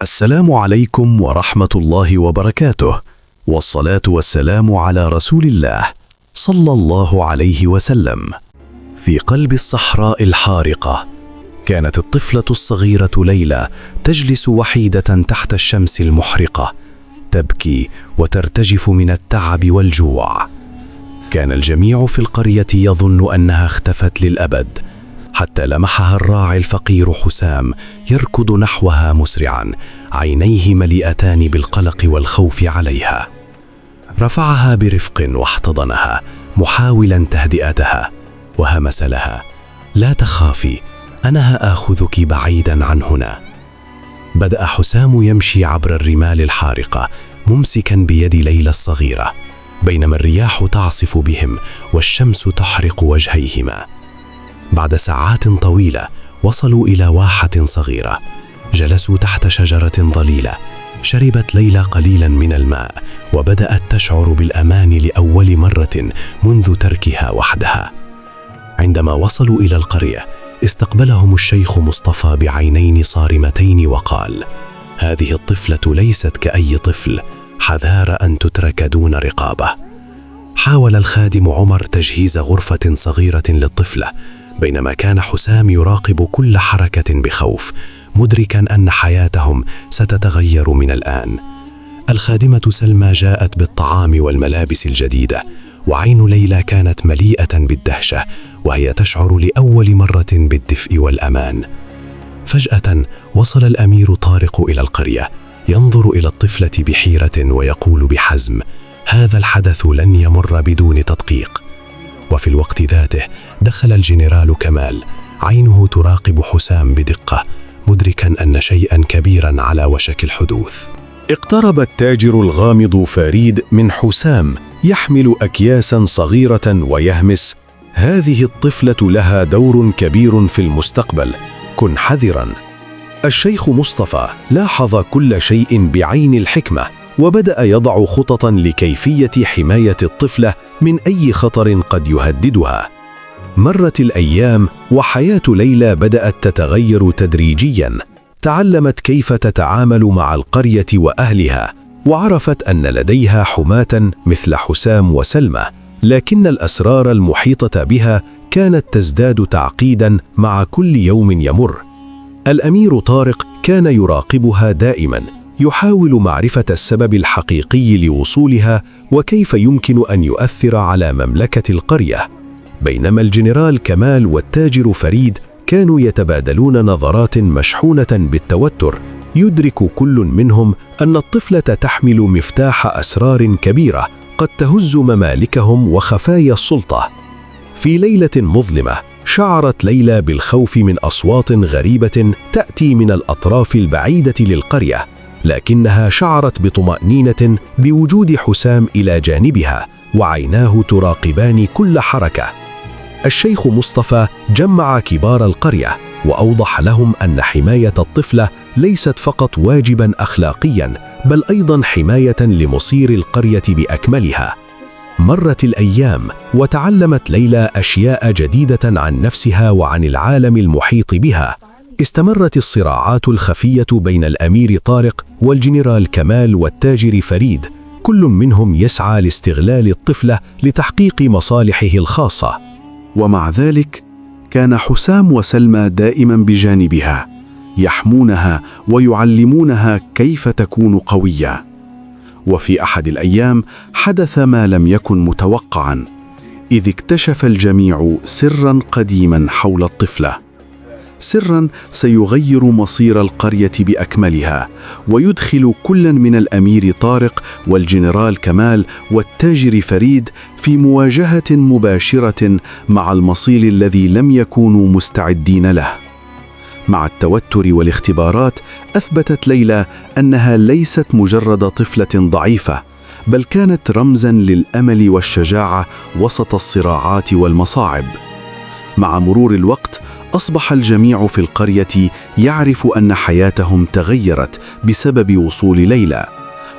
السلام عليكم ورحمة الله وبركاته، والصلاة والسلام على رسول الله صلى الله عليه وسلم. في قلب الصحراء الحارقة كانت الطفلة الصغيرة ليلى تجلس وحيدة تحت الشمس المحرقة، تبكي وترتجف من التعب والجوع. كان الجميع في القرية يظن أنها اختفت للأبد، حتى لمحها الراعي الفقير حسام يركض نحوها مسرعا، عينيه مليئتان بالقلق والخوف عليها. رفعها برفق واحتضنها محاولا تهدئتها، وهمس لها: لا تخافي، أنا آخذك بعيدا عن هنا. بدأ حسام يمشي عبر الرمال الحارقة ممسكا بيد ليلى الصغيرة، بينما الرياح تعصف بهم والشمس تحرق وجهيهما. بعد ساعات طويلة وصلوا إلى واحة صغيرة، جلسوا تحت شجرة ظليلة. شربت ليلى قليلا من الماء وبدأت تشعر بالأمان لأول مرة منذ تركها وحدها. عندما وصلوا إلى القرية استقبلهم الشيخ مصطفى بعينين صارمتين وقال: هذه الطفلة ليست كأي طفل، حذار أن تترك دون رقابة. حاول الخادم عمر تجهيز غرفة صغيرة للطفلة، بينما كان حسام يراقب كل حركة بخوف، مدركا أن حياتهم ستتغير من الآن. الخادمة سلمى جاءت بالطعام والملابس الجديدة، وعين ليلى كانت مليئة بالدهشة وهي تشعر لأول مرة بالدفء والأمان. فجأة وصل الأمير طارق إلى القرية، ينظر إلى الطفلة بحيرة ويقول بحزم: هذا الحدث لن يمر بدون تدقيق. وفي الوقت ذاته دخل الجنرال كمال، عينه تراقب حسام بدقة، مدركا أن شيئا كبيرا على وشك الحدوث. اقترب التاجر الغامض فريد من حسام يحمل أكياسا صغيرة ويهمس: هذه الطفلة لها دور كبير في المستقبل، كن حذرا. الشيخ مصطفى لاحظ كل شيء بعين الحكمة، وبدأ يضع خططا لكيفية حماية الطفلة من أي خطر قد يهددها. مرت الأيام وحياة ليلى بدأت تتغير تدريجيا. تعلمت كيف تتعامل مع القرية وأهلها، وعرفت أن لديها حماة مثل حسام وسلمى، لكن الأسرار المحيطة بها كانت تزداد تعقيدا مع كل يوم يمر. الأمير طارق كان يراقبها دائما، يحاول معرفة السبب الحقيقي لوصولها وكيف يمكن أن يؤثر على مملكة القرية، بينما الجنرال كمال والتاجر فريد كانوا يتبادلون نظرات مشحونة بالتوتر. يدرك كل منهم أن الطفلة تحمل مفتاح أسرار كبيرة قد تهز ممالكهم وخفايا السلطة. في ليلة مظلمة شعرت ليلى بالخوف من أصوات غريبة تأتي من الأطراف البعيدة للقرية، لكنها شعرت بطمأنينة بوجود حسام إلى جانبها، وعيناه تراقبان كل حركة. الشيخ مصطفى جمع كبار القرية وأوضح لهم أن حماية الطفلة ليست فقط واجبا أخلاقيا، بل أيضا حماية لمصير القرية بأكملها. مرت الأيام وتعلمت ليلى أشياء جديدة عن نفسها وعن العالم المحيط بها. استمرت الصراعات الخفية بين الأمير طارق والجنرال كمال والتاجر فريد، كل منهم يسعى لاستغلال الطفلة لتحقيق مصالحه الخاصة. ومع ذلك كان حسام وسلمى دائما بجانبها، يحمونها ويعلمونها كيف تكون قوية. وفي أحد الأيام حدث ما لم يكن متوقعا، إذ اكتشف الجميع سرا قديما حول الطفلة، سرا سيغير مصير القرية بأكملها، ويدخل كل من الأمير طارق والجنرال كمال والتاجر فريد في مواجهة مباشرة مع المصير الذي لم يكونوا مستعدين له. مع التوتر والاختبارات أثبتت ليلى أنها ليست مجرد طفلة ضعيفة، بل كانت رمزا للأمل والشجاعة وسط الصراعات والمصاعب. مع مرور الوقت أصبح الجميع في القرية يعرف أن حياتهم تغيرت بسبب وصول ليلى،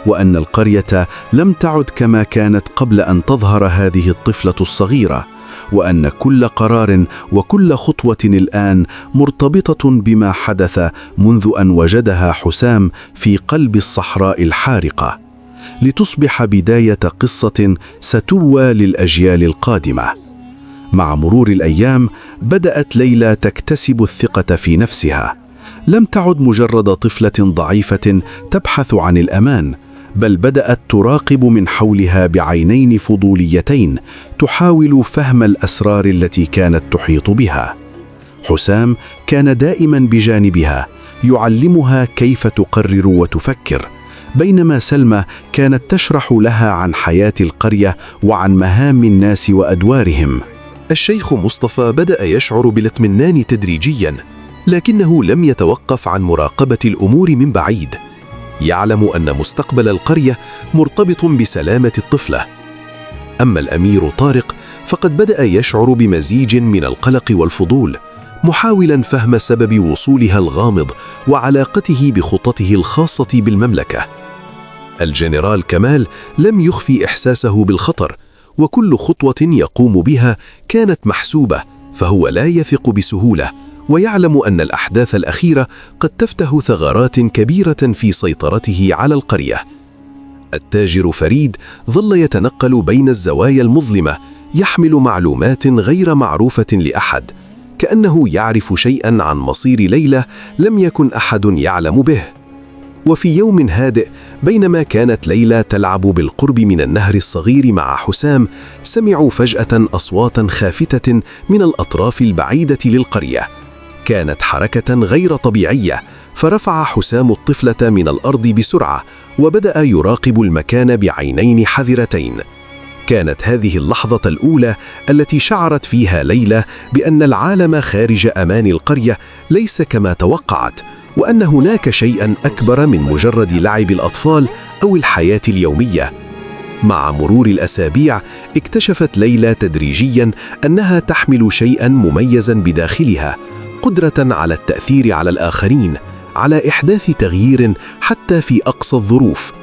وأن القرية لم تعد كما كانت قبل أن تظهر هذه الطفلة الصغيرة، وأن كل قرار وكل خطوة الآن مرتبطة بما حدث منذ أن وجدها حسام في قلب الصحراء الحارقة، لتصبح بداية قصة ستروى للأجيال القادمة. مع مرور الأيام بدأت ليلى تكتسب الثقة في نفسها. لم تعد مجرد طفلة ضعيفة تبحث عن الأمان، بل بدأت تراقب من حولها بعينين فضوليتين تحاول فهم الأسرار التي كانت تحيط بها. حسام كان دائما بجانبها يعلمها كيف تقرر وتفكر، بينما سلمى كانت تشرح لها عن حياة القرية وعن مهام الناس وأدوارهم. الشيخ مصطفى بدأ يشعر بالاطمئنان تدريجياً، لكنه لم يتوقف عن مراقبة الأمور من بعيد. يعلم أن مستقبل القرية مرتبط بسلامة الطفلة. أما الأمير طارق فقد بدأ يشعر بمزيج من القلق والفضول، محاولاً فهم سبب وصولها الغامض وعلاقته بخطته الخاصة بالمملكة. الجنرال كمال لم يخفي إحساسه بالخطر، وكل خطوة يقوم بها كانت محسوبة، فهو لا يثق بسهولة، ويعلم أن الأحداث الأخيرة قد تفتح ثغرات كبيرة في سيطرته على القرية. التاجر فريد ظل يتنقل بين الزوايا المظلمة، يحمل معلومات غير معروفة لأحد، كأنه يعرف شيئاً عن مصير ليلى لم يكن أحد يعلم به. وفي يوم هادئ، بينما كانت ليلى تلعب بالقرب من النهر الصغير مع حسام، سمعوا فجأة أصواتاً خافتة من الأطراف البعيدة للقرية. كانت حركة غير طبيعية، فرفع حسام الطفلة من الأرض بسرعة وبدأ يراقب المكان بعينين حذرتين. كانت هذه اللحظة الأولى التي شعرت فيها ليلى بأن العالم خارج أمان القرية ليس كما توقعت، وأن هناك شيئاً أكبر من مجرد لعب الأطفال أو الحياة اليومية. مع مرور الأسابيع اكتشفت ليلى تدريجياً أنها تحمل شيئاً مميزاً بداخلها، قدرة على التأثير على الآخرين، على إحداث تغيير حتى في أقصى الظروف.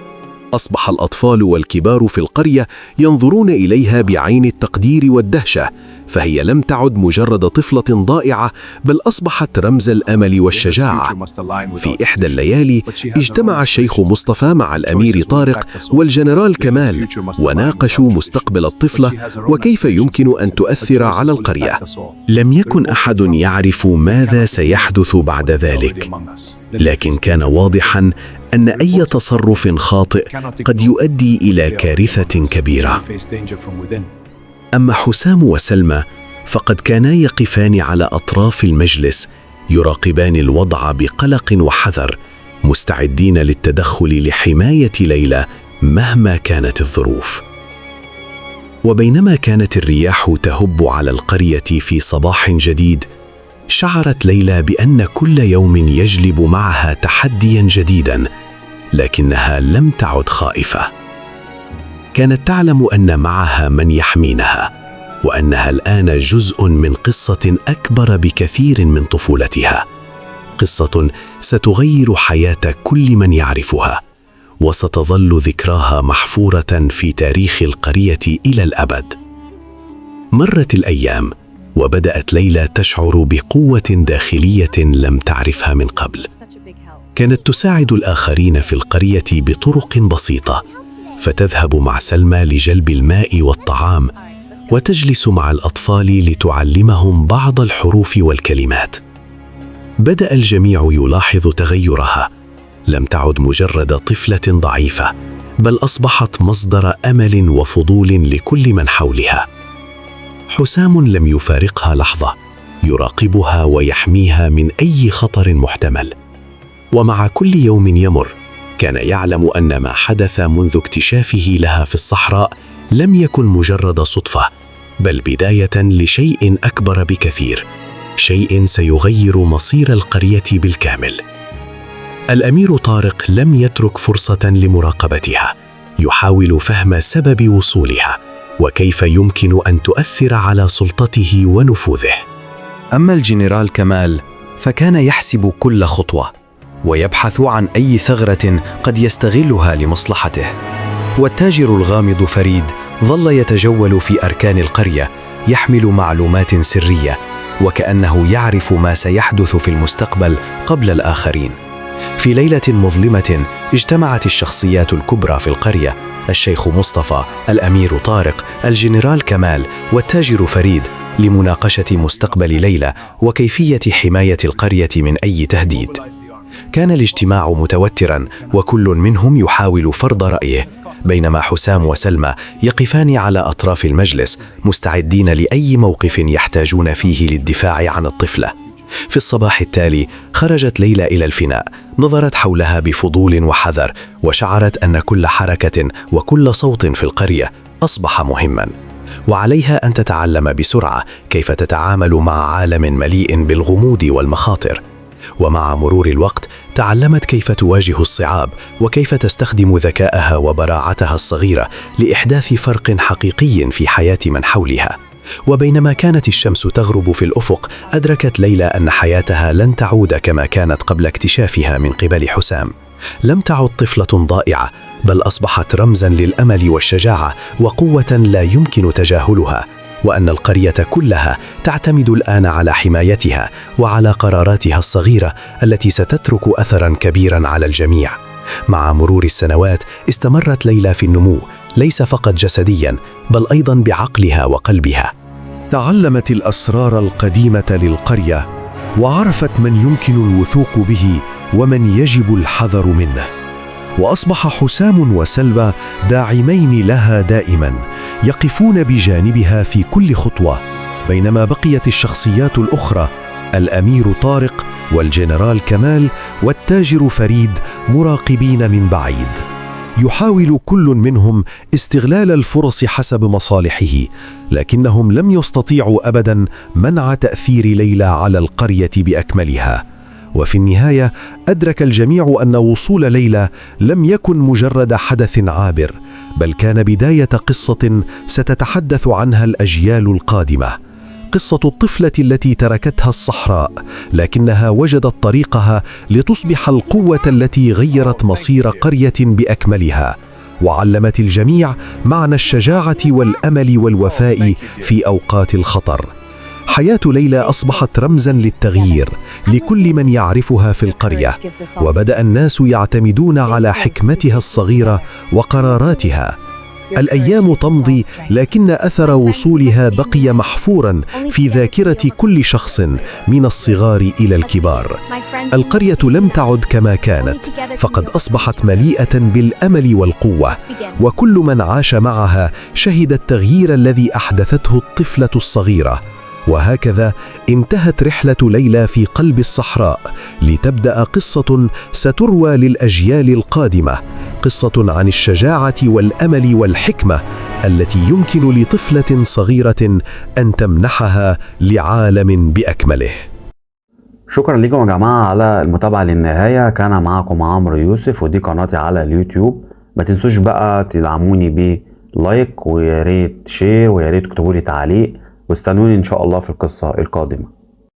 أصبح الأطفال والكبار في القرية ينظرون إليها بعين التقدير والدهشة، فهي لم تعد مجرد طفلة ضائعة، بل أصبحت رمز الأمل والشجاعة. في إحدى الليالي اجتمع الشيخ مصطفى مع الأمير طارق والجنرال كمال، وناقشوا مستقبل الطفلة وكيف يمكن أن تؤثر على القرية. لم يكن أحد يعرف ماذا سيحدث بعد ذلك، لكن كان واضحاً أن أي تصرف خاطئ قد يؤدي إلى كارثة كبيرة. أما حسام وسلمى فقد كانا يقفان على أطراف المجلس، يراقبان الوضع بقلق وحذر، مستعدين للتدخل لحماية ليلى مهما كانت الظروف. وبينما كانت الرياح تهب على القرية في صباح جديد، شعرت ليلى بأن كل يوم يجلب معها تحدياً جديداً، لكنها لم تعد خائفة. كانت تعلم أن معها من يحمينها، وأنها الآن جزء من قصة أكبر بكثير من طفولتها، قصة ستغير حياة كل من يعرفها، وستظل ذكراها محفورة في تاريخ القرية إلى الأبد. مرت الأيام، وبدأت ليلى تشعر بقوة داخلية لم تعرفها من قبل. كانت تساعد الآخرين في القرية بطرق بسيطة، فتذهب مع سلمى لجلب الماء والطعام، وتجلس مع الأطفال لتعلمهم بعض الحروف والكلمات. بدأ الجميع يلاحظ تغيرها، لم تعد مجرد طفلة ضعيفة، بل أصبحت مصدر أمل وفضول لكل من حولها. حسام لم يفارقها لحظة، يراقبها ويحميها من أي خطر محتمل. ومع كل يوم يمر، كان يعلم أن ما حدث منذ اكتشافه لها في الصحراء لم يكن مجرد صدفة، بل بداية لشيء أكبر بكثير، شيء سيغير مصير القرية بالكامل. الأمير طارق لم يترك فرصة لمراقبتها، يحاول فهم سبب وصولها وكيف يمكن أن تؤثر على سلطته ونفوذه. أما الجنرال كمال فكان يحسب كل خطوة، ويبحث عن أي ثغرة قد يستغلها لمصلحته. والتاجر الغامض فريد ظل يتجول في أركان القرية، يحمل معلومات سرية، وكأنه يعرف ما سيحدث في المستقبل قبل الآخرين. في ليلة مظلمة اجتمعت الشخصيات الكبرى في القرية: الشيخ مصطفى، الأمير طارق، الجنرال كمال، والتاجر فريد، لمناقشة مستقبل ليلى وكيفية حماية القرية من أي تهديد. كان الاجتماع متوتراً، وكل منهم يحاول فرض رأيه، بينما حسام وسلمى يقفان على أطراف المجلس مستعدين لأي موقف يحتاجون فيه للدفاع عن الطفلة. في الصباح التالي خرجت ليلى إلى الفناء، نظرت حولها بفضول وحذر، وشعرت أن كل حركة وكل صوت في القرية أصبح مهماً، وعليها أن تتعلم بسرعة كيف تتعامل مع عالم مليء بالغموض والمخاطر. ومع مرور الوقت تعلمت كيف تواجه الصعاب، وكيف تستخدم ذكائها وبراعتها الصغيرة لإحداث فرق حقيقي في حياة من حولها. وبينما كانت الشمس تغرب في الأفق، أدركت ليلى أن حياتها لن تعود كما كانت قبل اكتشافها من قبل حسام. لم تعد طفلة ضائعة، بل أصبحت رمزاً للأمل والشجاعة وقوة لا يمكن تجاهلها، وأن القرية كلها تعتمد الآن على حمايتها وعلى قراراتها الصغيرة التي ستترك أثراً كبيراً على الجميع. مع مرور السنوات استمرت ليلى في النمو، ليس فقط جسدياً بل أيضاً بعقلها وقلبها. تعلمت الأسرار القديمة للقرية، وعرفت من يمكن الوثوق به ومن يجب الحذر منه. وأصبح حسام وسلمى داعمين لها دائما، يقفون بجانبها في كل خطوة، بينما بقيت الشخصيات الأخرى: الأمير طارق والجنرال كمال والتاجر فريد مراقبين من بعيد. يحاول كل منهم استغلال الفرص حسب مصالحه، لكنهم لم يستطيعوا أبدا منع تأثير ليلى على القرية بأكملها. وفي النهاية أدرك الجميع أن وصول ليلى لم يكن مجرد حدث عابر، بل كان بداية قصة ستتحدث عنها الأجيال القادمة. قصة الطفلة التي تركتها الصحراء، لكنها وجدت طريقها لتصبح القوة التي غيرت مصير قرية بأكملها، وعلمت الجميع معنى الشجاعة والأمل والوفاء في أوقات الخطر. حياة ليلى أصبحت رمزاً للتغيير لكل من يعرفها في القرية، وبدأ الناس يعتمدون على حكمتها الصغيرة وقراراتها. الأيام تمضي، لكن أثر وصولها بقي محفوراً في ذاكرة كل شخص من الصغار إلى الكبار. القرية لم تعد كما كانت، فقد أصبحت مليئة بالأمل والقوة، وكل من عاش معها شهد التغيير الذي أحدثته الطفلة الصغيرة. وهكذا انتهت رحلة ليلى في قلب الصحراء، لتبدأ قصة ستروى للأجيال القادمة، قصة عن الشجاعة والأمل والحكمة التي يمكن لطفلة صغيرة أن تمنحها لعالم بأكمله. شكرا لكم يا جماعة على المتابعة للنهاية. كان معكم عمرو يوسف، ودي قناتي على اليوتيوب. ما تنسوش بقى تدعموني بلايك، وياريت شير، وياريت تكتبوا لي تعليق، واستنوني إن شاء الله في القصة القادمة.